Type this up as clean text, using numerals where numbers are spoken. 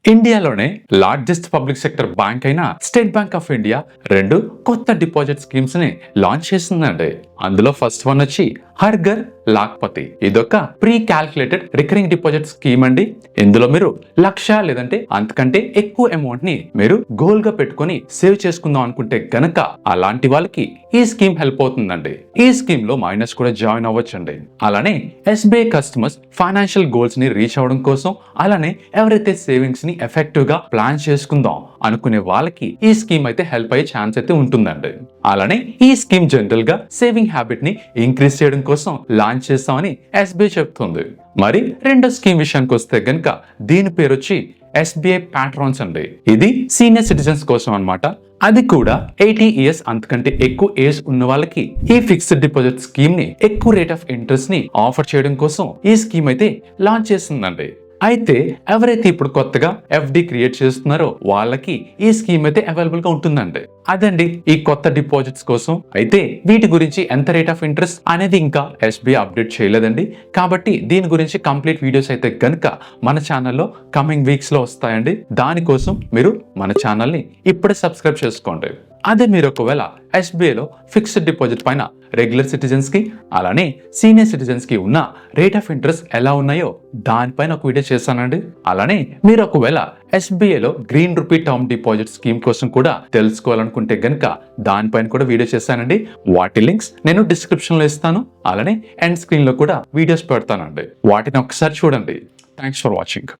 ఇండియాలోనే largest public sector bank అయిన state bank of India రెండు కొత్త డిపాజిట్ స్కీమ్స్ ని లాంచ్ చేసిందండి. అందులో ఫస్ట్ వన్ వచ్చి హర్ ఘర్ లాఖ్పతి. ఇదొక pre calculated recurring deposit scheme అండి. ఇందులో మీరు 1,00,000 లేదంటే అంతకంటే ఎక్కువ అమౌంట్ ని మీరు గోల్ గా పెట్టుకుని సేవ్ చేసుకుందాం అనుకుంటే గనక అలాంటి వాళ్ళకి ఈ స్కీమ్ హెల్ప్ అవుతుందండి. ఈ స్కీమ్ లో మైనస్ కూడా జాయిన్ అవ్వచ్చండి. అలానే ఎస్బీఐ కస్టమర్స్ ఫైనాన్షియల్ గోల్స్ ని రీచ్ అవ్వడం కోసం, అలానే ఎవరైతే సేవింగ్స్ ని ఎఫెక్టివ్ గా ప్లాన్ చేసుకుందాం అనుకునే వాళ్ళకి ఈ స్కీమ్ అయితే హెల్ప్ అయ్యే ఛాన్స్ అయితే ఉంటుందండి. అలానే ఈ స్కీమ్ జనరల్ గా సేవింగ్ హ్యాబిట్ ని ఇంక్రీజ్ చేయడం కోసం లాంచ్ చేస్తామని ఎస్బీఐ చెప్తుంది. మరి రెండో స్కీమ్ విషయానికి వస్తే గనక దీని పేరు వచ్చి ఎస్బీఐ ప్యాట్రాన్స్ అండి. ఇది సీనియర్ సిటిజన్స్ కోసం అన్నమాట. అది కూడా 80 ఇయర్స్ అంతకంటే ఎక్కువ ఏజ్ ఉన్న వాళ్ళకి ఈ ఫిక్స్డ్ డిపాజిట్ స్కీమ్ ని ఎక్కువ రేట్ ఆఫ్ ఇంట్రెస్ట్ ని ఆఫర్ చేయడం కోసం ఈ స్కీమ్ అయితే లాంచ్ చేస్తుందండి. అయితే ఎవరైతే ఇప్పుడు కొత్తగా ఎఫ్డి క్రియేట్ చేస్తున్నారో వాళ్ళకి ఈ స్కీమ్ అయితే అవైలబుల్ గా ఉంటుందండి. అదండి ఈ కొత్త డిపాజిట్స్ కోసం. అయితే వీటి గురించి ఎంత రేట్ ఆఫ్ ఇంట్రెస్ట్ అనేది ఇంకా ఎస్బీఐ అప్డేట్ చేయలేదండి. కాబట్టి దీని గురించి కంప్లీట్ వీడియోస్ అయితే గనుక మన ఛానల్లో కమింగ్ వీక్స్ లో వస్తాయండి. దానికోసం మీరు మన ఛానల్ ని ఇప్పుడే సబ్స్క్రైబ్ చేసుకోండి. అదే మీరు ఒకవేళ ఎస్బీఐలో ఫిక్స్డ్ డిపాజిట్ పైన రెగ్యులర్ సిటిజన్స్ కి అలానే సీనియర్ సిటిజన్స్ కి ఉన్న రేట్ ఆఫ్ ఇంట్రెస్ట్ ఎలా ఉన్నాయో దానిపైన ఒక వీడియో చేశానండి. అలానే మీరు ఒకవేళ ఎస్బీఐలో green rupee term deposit scheme కోసం కూడా తెలుసుకోవాలనుకుంటే గనక దానిపైన కూడా వీడియో చేశానండి. వాటి లింక్స్ నేను డిస్క్రిప్షన్ లో ఇస్తాను. అలానే ఎండ్ స్క్రీన్ లో కూడా వీడియోస్ పెడతానండి. వాటిని ఒకసారి చూడండి. Thanks for watching.